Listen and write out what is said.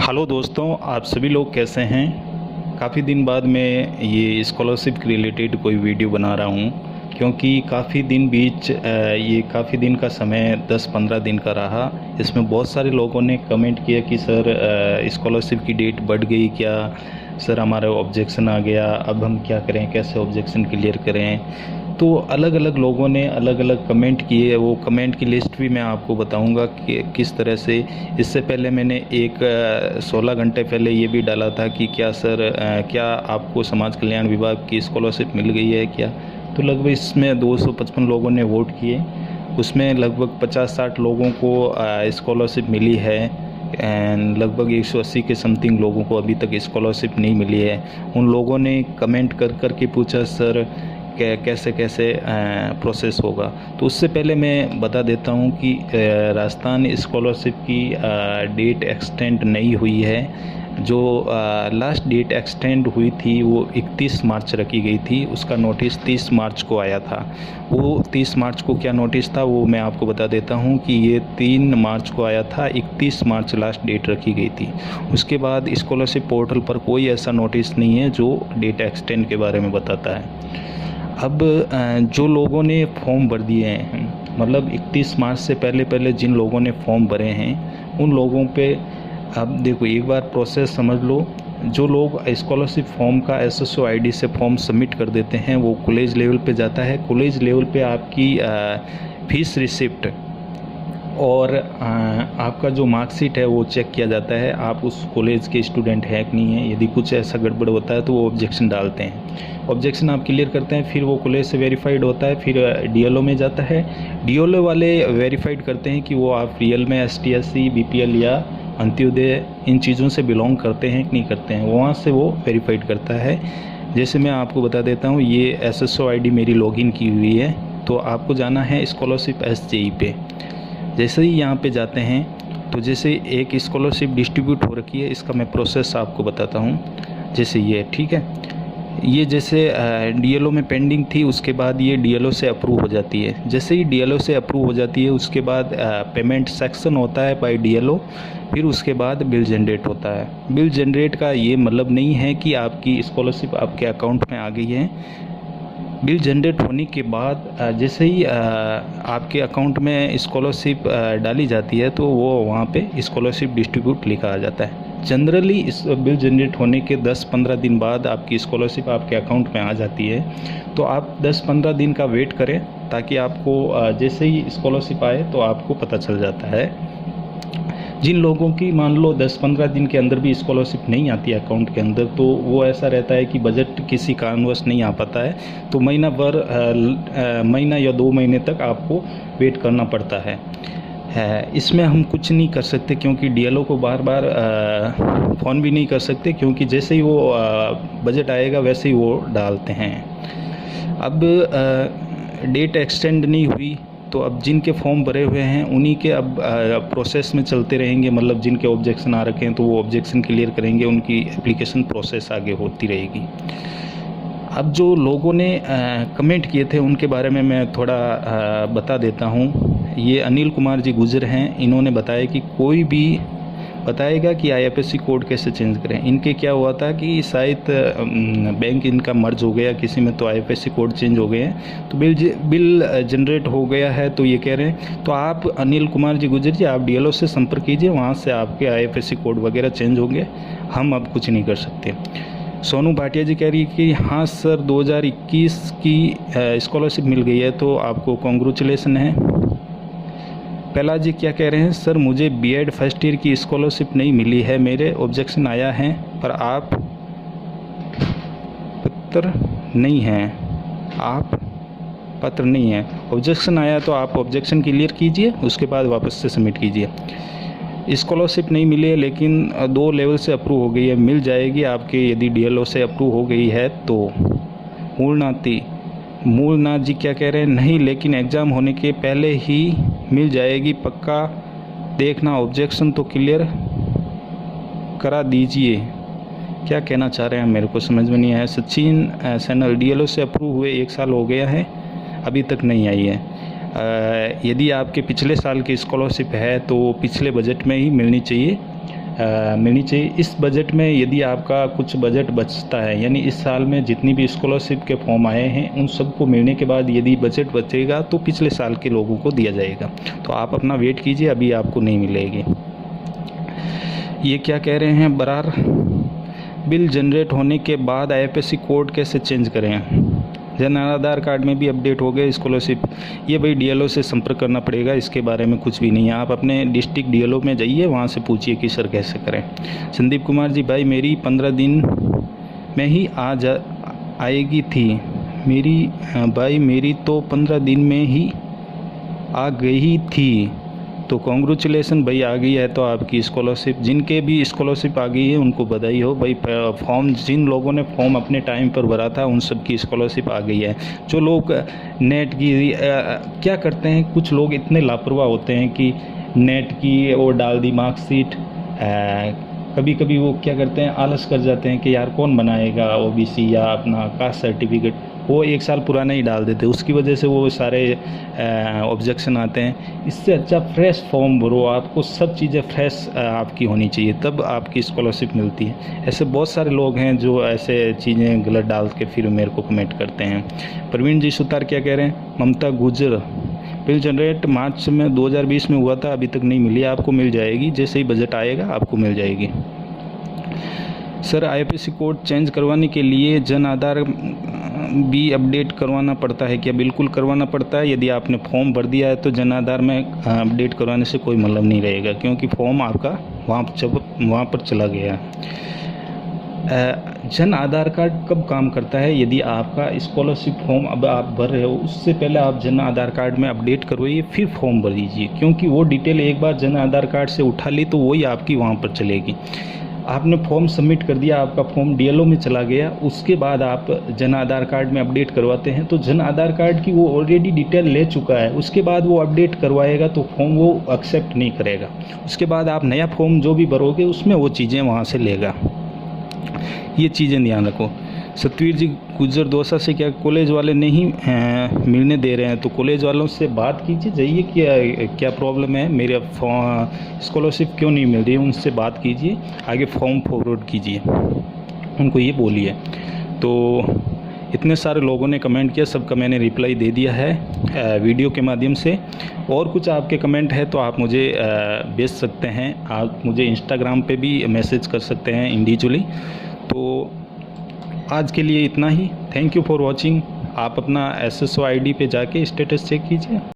Hello दोस्तों, आप सभी लोग कैसे हैं। काफ़ी दिन बाद मैं ये स्कॉलरशिप के रिलेटेड कोई वीडियो बना रहा हूँ, क्योंकि ये काफ़ी दिन का समय 10-15 दिन का रहा। इसमें बहुत सारे लोगों ने कमेंट किया कि सर स्कॉलरशिप की डेट बढ़ गई क्या, सर हमारा ऑब्जेक्शन आ गया, अब हम क्या करें, कैसे ऑब्जेक्शन क्लियर करें। तो अलग अलग लोगों ने अलग अलग कमेंट किए। वो कमेंट की लिस्ट भी मैं आपको बताऊंगा कि किस तरह से। इससे पहले मैंने एक 16 घंटे पहले ये भी डाला था कि क्या सर क्या आपको समाज कल्याण विभाग की स्कॉलरशिप मिल गई है क्या। तो लगभग इसमें 255 लोगों ने वोट किए। उसमें लगभग 50-60 लोगों को स्कॉलरशिप मिली है एंड लगभग 180 के समथिंग लोगों को अभी तक स्कॉलरशिप नहीं मिली है। उन लोगों ने कमेंट कर के पूछा सर कैसे कैसे प्रोसेस होगा। तो उससे पहले मैं बता देता हूँ कि राजस्थान स्कॉलरशिप की डेट एक्सटेंड नहीं हुई है। जो लास्ट डेट एक्सटेंड हुई थी वो 31 मार्च रखी गई थी। उसका नोटिस 30 मार्च को आया था। वो 30 मार्च को क्या नोटिस था वो मैं आपको बता देता हूँ कि ये 3 मार्च को आया था। 31 मार्च लास्ट डेट रखी गई थी। उसके बाद स्कॉलरशिप पोर्टल पर कोई ऐसा नोटिस नहीं है जो डेट एक्सटेंड के बारे में बताता है। अब जो लोगों ने फॉर्म भर दिए हैं, मतलब 31 मार्च से पहले जिन लोगों ने फॉर्म भरे हैं उन लोगों पे अब देखो, एक बार प्रोसेस समझ लो। जो लोग स्कॉलरशिप फॉर्म का एसएसओ आईडी से फॉर्म सबमिट कर देते हैं वो कॉलेज लेवल पे जाता है। कॉलेज लेवल पे आपकी फीस रिसिप्ट और आपका जो मार्कशीट है वो चेक किया जाता है, आप उस कॉलेज के स्टूडेंट हैं कि नहीं है। यदि कुछ ऐसा गड़बड़ होता है तो वो ऑब्जेक्शन डालते हैं। ऑब्जेक्शन आप क्लियर करते हैं, फिर वो कॉलेज से वेरीफाइड होता है, फिर डीएलओ में जाता है। डीएलओ वाले वेरीफाइड करते हैं कि वो आप रियल में एसटी एससी बीपीएल या अंत्योदय इन चीज़ों से बिलोंग करते हैं कि नहीं करते हैं। वहाँ से वो वेरीफाइड करता है। जैसे मैं आपको बता देता हूँ, ये एसएसओ आईडी मेरी लॉगिन की हुई है। तो आपको जाना है स्कॉलरशिप एसजेई पे। जैसे ही यहाँ पे जाते हैं तो जैसे एक स्कॉलरशिप डिस्ट्रीब्यूट हो रखी है, इसका मैं प्रोसेस आपको बताता हूँ। जैसे ये ठीक है, ये जैसे डीएलओ में पेंडिंग थी, उसके बाद ये डीएलओ से अप्रूव हो जाती है। जैसे ही डीएलओ से अप्रूव हो जाती है उसके बाद पेमेंट सेक्शन होता है बाय डीएलओ। फिर उसके बाद बिल जनरेट होता है। बिल जनरेट का ये मतलब नहीं है कि आपकी स्कॉलरशिप आपके अकाउंट में आ गई है। बिल जनरेट होने के बाद जैसे ही आपके अकाउंट में स्कॉलरशिप डाली जाती है तो वो वहाँ पे स्कॉलरशिप डिस्ट्रीब्यूट लिखा आ जाता है। जनरली इस बिल जनरेट होने के 10-15 दिन बाद आपकी स्कॉलरशिप आपके अकाउंट में आ जाती है। तो आप 10-15 दिन का वेट करें ताकि आपको जैसे ही स्कॉलरशिप आए तो आपको पता चल जाता है। जिन लोगों की मान लो 10-15 दिन के अंदर भी स्कॉलरशिप नहीं आती है अकाउंट के अंदर, तो वो ऐसा रहता है कि बजट किसी कारणवश नहीं आ पाता है, तो महीना या 2 महीने तक आपको वेट करना पड़ता है। इसमें हम कुछ नहीं कर सकते, क्योंकि डीएलओ को बार बार फ़ोन भी नहीं कर सकते, क्योंकि जैसे ही वो बजट आएगा वैसे ही वो डालते हैं। अब डेट एक्सटेंड नहीं हुई तो अब जिनके फॉर्म भरे हुए हैं उन्हीं के अब प्रोसेस में चलते रहेंगे। मतलब जिनके ऑब्जेक्शन आ रखे हैं तो वो ऑब्जेक्शन क्लियर करेंगे, उनकी एप्लीकेशन प्रोसेस आगे होती रहेगी। अब जो लोगों ने कमेंट किए थे उनके बारे में मैं थोड़ा बता देता हूँ। ये अनिल कुमार जी गुजर हैं। इन्होंने बताया कि कोई भी बताएगा कि आईएफएससी कोड कैसे चेंज करें। इनके क्या हुआ था कि शायद बैंक इनका मर्ज हो गया किसी में, तो आईएफएससी कोड चेंज हो गए हैं, तो बिल जनरेट हो गया है। तो ये कह रहे हैं, तो आप अनिल कुमार जी गुजर जी आप डीएलओ से संपर्क कीजिए, वहाँ से आपके आईएफएससी कोड वगैरह चेंज होंगे, हम अब कुछ नहीं कर सकते। सोनू भाटिया जी कह रही है कि हाँ सर 2021 की स्कॉलरशिप मिल गई है, तो आपको कॉन्ग्रेचुलेसन है। पहला जी क्या कह रहे हैं, सर मुझे बीएड फर्स्ट ईयर की स्कॉलरशिप नहीं मिली है, मेरे ऑब्जेक्शन आया है पर आप पत्र नहीं हैं, आप पत्र नहीं है। ऑब्जेक्शन आया तो आप ऑब्जेक्शन क्लियर कीजिए, उसके बाद वापस से सबमिट कीजिए। स्कॉलरशिप नहीं मिली है लेकिन 2 लेवल से अप्रूव हो गई है, मिल जाएगी आपके। यदि डीएलओ से अप्रूव हो गई है तो मूलनाथ जी क्या कह रहे हैं, नहीं लेकिन एग्ज़ाम होने के पहले ही मिल जाएगी पक्का, देखना ऑब्जेक्शन तो क्लियर करा दीजिए। क्या कहना चाह रहे हैं मेरे को समझ में नहीं आया। सचिन सैनल डीएलओ से अप्रूव हुए 1 साल हो गया है, अभी तक नहीं आई है। यदि आपके पिछले साल की स्कॉलरशिप है तो पिछले बजट में ही मिलनी चाहिए। मिलनी चाहिए। इस बजट में यदि आपका कुछ बजट बचता है, यानी इस साल में जितनी भी स्कॉलरशिप के फॉर्म आए हैं उन सबको मिलने के बाद यदि बजट बचेगा तो पिछले साल के लोगों को दिया जाएगा। तो आप अपना वेट कीजिए, अभी आपको नहीं मिलेगी। ये क्या कह रहे हैं बरार, बिल जनरेट होने के बाद IFSC कोड कैसे चेंज करें? जन आधार कार्ड में भी अपडेट हो गए स्कॉलरशिप। ये भाई DLO से संपर्क करना पड़ेगा, इसके बारे में कुछ भी नहीं है। आप अपने डिस्ट्रिक्ट DLO में जाइए, वहाँ से पूछिए कि सर कैसे करें। संदीप कुमार जी, भाई मेरी 15 दिन में ही आएगी थी मेरी, भाई मेरी तो 15 दिन में ही आ गई थी, तो कॉन्ग्रेचुलेसन भाई, आ गई है तो आपकी स्कॉलरशिप। जिनके भी स्कॉलरशिप आ गई है उनको बधाई हो भाई। फॉर्म जिन लोगों ने फॉर्म अपने टाइम पर भरा था उन सब की स्कॉलरशिप आ गई है। जो लोग नेट की क्या करते हैं, कुछ लोग इतने लापरवाह होते हैं कि नेट की वो डाल दी मार्कशीट, कभी कभी वो क्या करते हैं, आलस कर जाते हैं कि यार कौन बनाएगा OBC या अपना कास्ट सर्टिफिकेट, वो 1 साल पुराना ही डाल देते, उसकी वजह से वो सारे ऑब्जेक्शन आते हैं। इससे अच्छा फ्रेश फॉर्म भरो, आपको सब चीज़ें फ्रेश आपकी होनी चाहिए, तब आपकी स्कॉलरशिप मिलती है। ऐसे बहुत सारे लोग हैं जो ऐसे चीज़ें गलत डाल के फिर मेरे को कमेंट करते हैं। प्रवीण जी सुतार क्या कह रहे हैं? ममता गुजर, बिल जनरेट मार्च में 2020 में हुआ था, अभी तक नहीं मिली, आपको मिल जाएगी, जैसे ही बजट आएगा आपको मिल जाएगी। सर IFSC कोड चेंज करवाने के लिए जन आधार भी अपडेट करवाना पड़ता है क्या? बिल्कुल करवाना पड़ता है। यदि आपने फॉर्म भर दिया है तो जन आधार में अपडेट करवाने से कोई मतलब नहीं रहेगा, क्योंकि फॉर्म आपका वहाँ पर चला गया है। जन आधार कार्ड कब काम करता है? यदि आपका स्कॉलरशिप फॉर्म अब आप भर रहे हो उससे पहले आप जन आधार कार्ड में अपडेट करवाइए, फिर फॉर्म भर दीजिए, क्योंकि वो डिटेल एक बार जन आधार कार्ड से उठा ली तो वही आपकी वहाँ पर चलेगी। आपने फॉर्म सबमिट कर दिया, आपका फॉर्म DLO में चला गया, उसके बाद आप जन आधार कार्ड में अपडेट करवाते हैं तो जन आधार कार्ड की वो ऑलरेडी डिटेल ले चुका है, उसके बाद वो अपडेट करवाएगा तो फॉर्म वो एक्सेप्ट नहीं करेगा। उसके बाद आप नया फॉर्म जो भी भरोगे उसमें वो चीज़ें वहाँ से लेगा। ये चीज़ें ध्यान रखो। सतवीर जी गुजर दोसा से, क्या कॉलेज वाले नहीं मिलने दे रहे हैं? तो कॉलेज वालों से बात कीजिए, जाइए क्या प्रॉब्लम है, मेरे स्कॉलरशिप क्यों नहीं मिल रही है, उनसे बात कीजिए, आगे फॉर्म फॉरवर्ड कीजिए, उनको ये बोलिए। तो इतने सारे लोगों ने कमेंट किया, सबका मैंने रिप्लाई दे दिया है वीडियो के माध्यम से। और कुछ आपके कमेंट है तो आप मुझे भेज सकते हैं, आप मुझे इंस्टाग्राम पे भी मैसेज कर सकते हैं इंडिविजुअली। तो आज के लिए इतना ही। Thank you for watching. आप अपना SSO ID पे जाके स्टेटस चेक कीजिए।